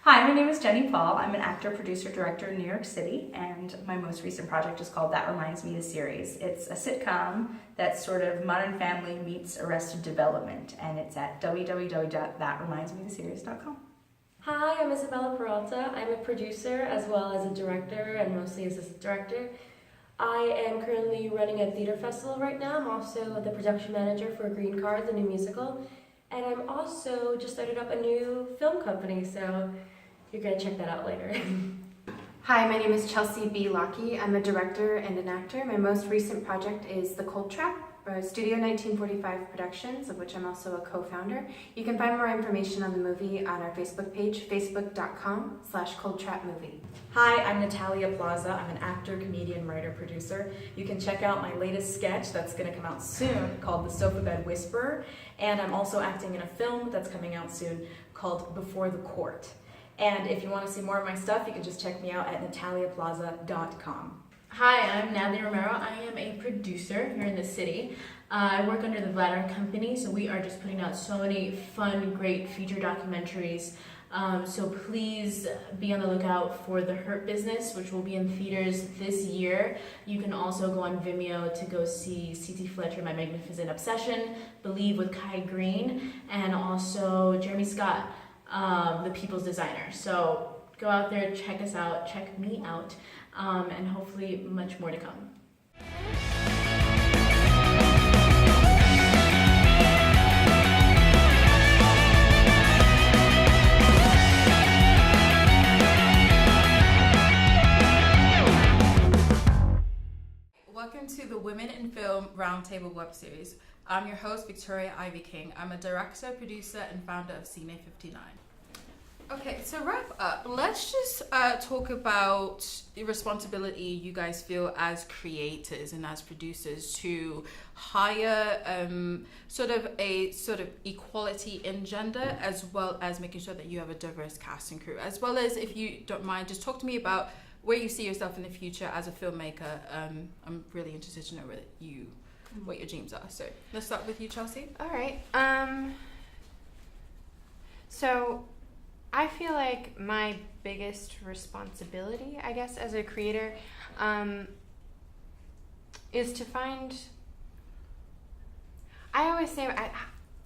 Hi, my name is Jenny Paul. I'm an actor, producer, director in New York City, and my most recent project is called That Reminds Me the Series. It's a sitcom that's sort of Modern Family meets Arrested Development, and it's at www.thatremindsmetheseries.com. Hi, I'm Isabella Peralta. I'm a producer as well as a director and mostly assistant director. I am currently running a theater festival right now. I'm also the production manager for Green Card, the new musical. And I'm also just started up a new film company, so you're gonna check that out later. Hi, my name is Chelsea B. Lockie. I'm a director and an actor. My most recent project is The Cold Trap, Studio 1945 Productions, of which I'm also a co-founder. You can find more information on the movie on our Facebook page, facebook.com/coldtrapmovie. Hi, I'm Natalia Plaza. I'm an actor, comedian, writer, producer. You can check out my latest sketch that's going to come out soon called The Sofa Bed Whisperer. And I'm also acting in a film that's coming out soon called Before the Court. And if you want to see more of my stuff, you can just check me out at nataliaplaza.com. Hi, I'm Natalie Romero. I am a producer here in the city. I work under the Vladder Company, so we are just putting out so many fun, great feature documentaries. So please be on the lookout for The Hurt Business, which will be in theaters this year. You can also go on Vimeo to go see C.T. Fletcher, My Magnificent Obsession, Believe with Kai Green, and also Jeremy Scott, The People's Designer. So go out there, check us out, check me out, and hopefully much more to come. Welcome to the Women in Film Roundtable web series. I'm your host, Viktoria Ivy King. I'm a director, producer, and founder of Cine59. Okay, to wrap up, let's just talk about the responsibility you guys feel as creators and as producers to hire sort of equality in gender, as well as making sure that you have a diverse cast and crew, as well as, if you don't mind, just talk to me about where you see yourself in the future as a filmmaker. I'm really interested to know what your dreams are. So let's start with you, Chelsea. All right. So I feel like my biggest responsibility, I guess, as a creator, is to find. I always say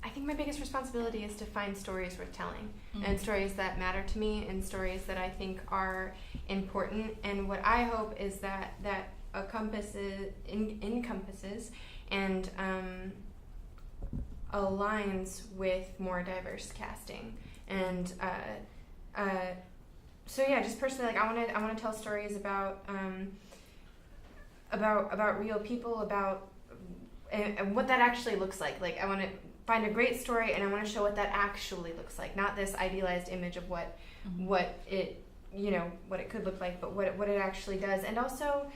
I think my biggest responsibility is to find stories worth telling, and stories that matter to me, and stories that I think are important. And what I hope is that encompasses and aligns with more diverse casting. And so yeah, just personally, like I want to tell stories about real people, about and what that actually looks like. Like I want to find a great story, and I want to show what that actually looks like, not this idealized image of what it could look like, but what it actually does. And also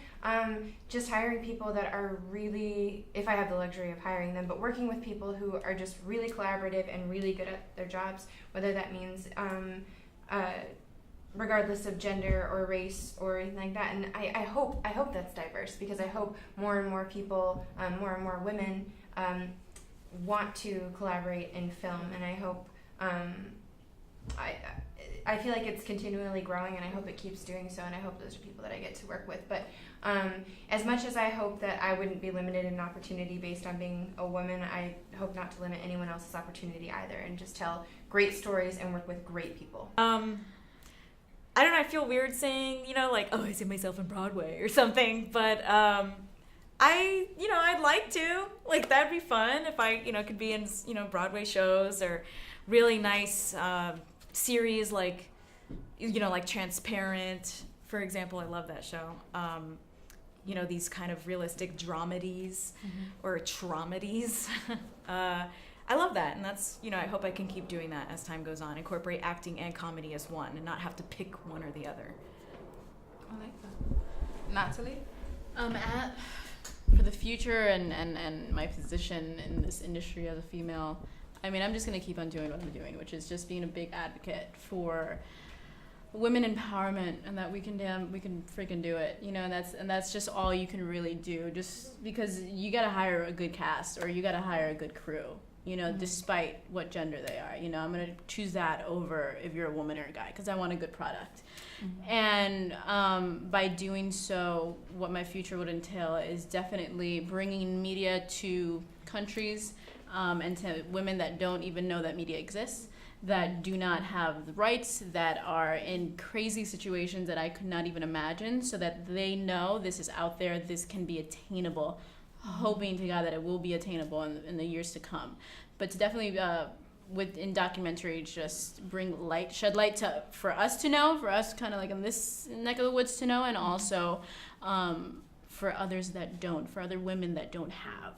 just hiring people that are really, if I have the luxury of hiring them, but working with people who are just really collaborative and really good at their jobs, whether that means regardless of gender or race or anything like that. And I hope that's diverse, because I hope more and more people, more and more women want to collaborate in film, and I hope I feel like it's continually growing, and I hope it keeps doing so, and I hope those are people that I get to work with. But as much as I hope that I wouldn't be limited in opportunity based on being a woman, I hope not to limit anyone else's opportunity either, and just tell great stories and work with great people. I don't know, I feel weird saying, like, oh, I see myself in Broadway or something, but I'd like to. Like, that'd be fun if I, could be in, Broadway shows or really nice series like Transparent, for example. I love that show. These kind of realistic dramedies or traumedies. I love that, and that's, I hope I can keep doing that as time goes on. Incorporate acting and comedy as one, and not have to pick one or the other. I like that. Natalie? For the future and my position in this industry as a female, I'm just going to keep on doing what I'm doing, which is just being a big advocate for women empowerment, and that we can freaking do it, and that's just all you can really do, just because you got to hire a good cast, or you got to hire a good crew. you know, despite what gender they are. You know, I'm going to choose that over if you're a woman or a guy, because I want a good product. And by doing so, what my future would entail is definitely bringing media to countries and to women that don't even know that media exists, that do not have the rights, that are in crazy situations that I could not even imagine, so that they know this is out there, this can be attainable, hoping to God that it will be attainable in the years to come. But to definitely, in documentary, just bring light, shed light for us to know, for us kind of like in this neck of the woods to know, and also for others that don't, for other women that don't have.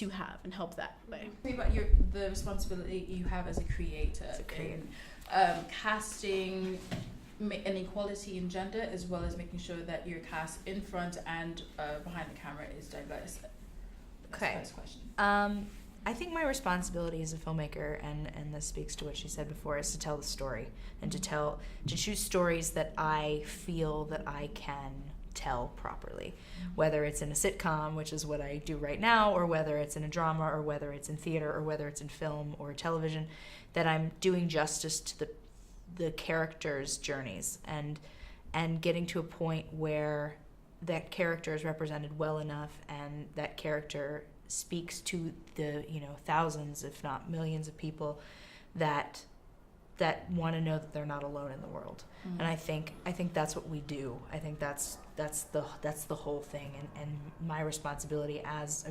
To have and help that way. Tell me about the responsibility you have as a creator, in casting inequality in gender, as well as making sure that your cast in front and behind the camera is diverse. That's the first question. I think my responsibility as a filmmaker, and this speaks to what she said before, is to tell the story and to choose stories that I feel that I can tell properly, whether it's in a sitcom, which is what I do right now, or whether it's in a drama, or whether it's in theater, or whether it's in film or television, that I'm doing justice to the characters' journeys and getting to a point where that character is represented well enough, and that character speaks to the thousands, if not millions, of people that want to know that they're not alone in the world. And I think that's what we do. I think that's the whole thing, and my responsibility as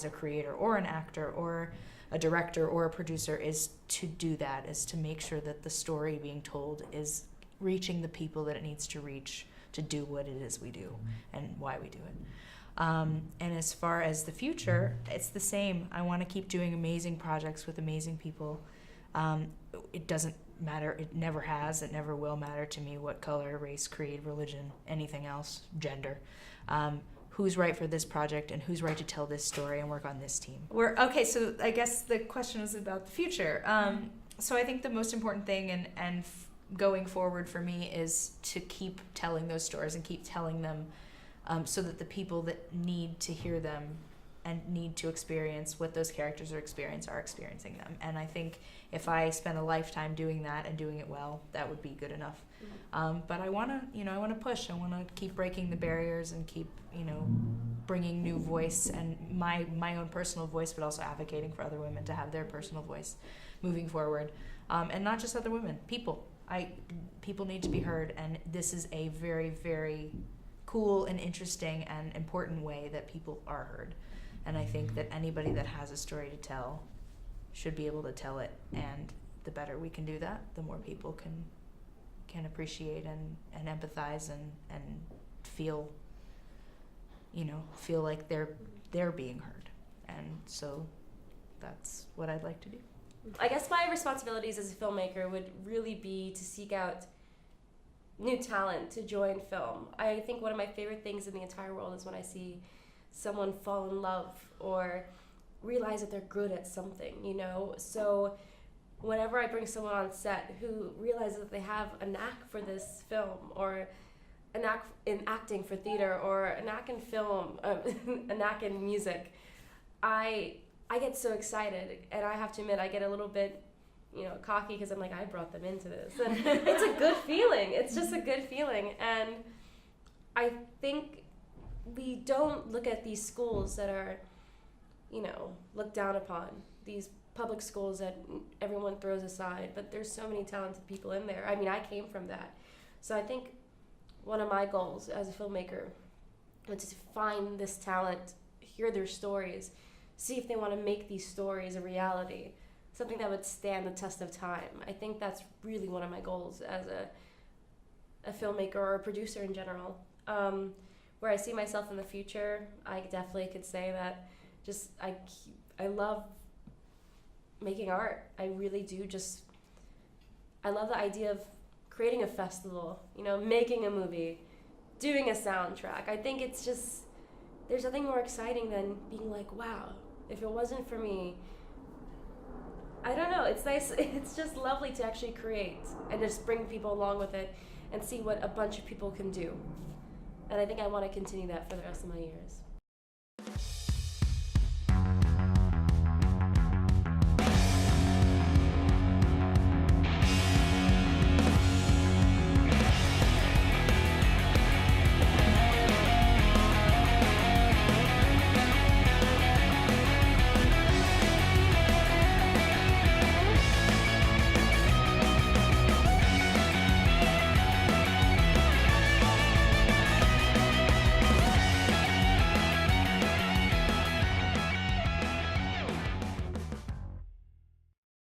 a creator or an actor or a director or a producer is to do that, is to make sure that the story being told is reaching the people that it needs to reach to do what it is we do and why we do it. And as far as the future, it's the same. I want to keep doing amazing projects with amazing people. It doesn't matter, it never has, it never will matter to me what color, race, creed, religion, anything else, gender. Who's right for this project and who's right to tell this story and work on this team. So I guess the question was about the future. So I think the most important thing and going forward for me is to keep telling those stories and keep telling them so that the people that need to hear them and need to experience what those characters are experiencing them. And I think if I spend a lifetime doing that and doing it well, that would be good enough. But I want to push. I want to keep breaking the barriers and keep, bringing new voice and my own personal voice, but also advocating for other women to have their personal voice moving forward. And not just other women, people. People need to be heard, and this is a very, very cool and interesting and important way that people are heard. And I think that anybody that has a story to tell should be able to tell it, and the better we can do that, the more people can appreciate and empathize and feel like they're being heard. And so that's what I'd like to do. I guess my responsibilities as a filmmaker would really be to seek out new talent to join film. I think one of my favorite things in the entire world is when I see someone fall in love or realize that they're good at something, So whenever I bring someone on set who realizes that they have a knack for this film, or a knack in acting for theater, or a knack in film, a knack in music, I get so excited, and I have to admit I get a little bit cocky, because I'm like, I brought them into this, and it's a good feeling. It's just a good feeling. And I think we don't look at these schools that are looked down upon, these public schools that everyone throws aside, but there's so many talented people in there. I mean, I came from that. So I think one of my goals as a filmmaker was to find this talent, hear their stories, see if they want to make these stories a reality, something that would stand the test of time. I think that's really one of my goals as a filmmaker or a producer in general. Where I see myself in the future, I definitely could say that I love making art. I really do. I love the idea of creating a festival, making a movie, doing a soundtrack. I think it's just, there's nothing more exciting than being like, wow, if it wasn't for me, I don't know, it's nice, it's just lovely to actually create and just bring people along with it and see what a bunch of people can do. And I think I want to continue that for the rest of my years.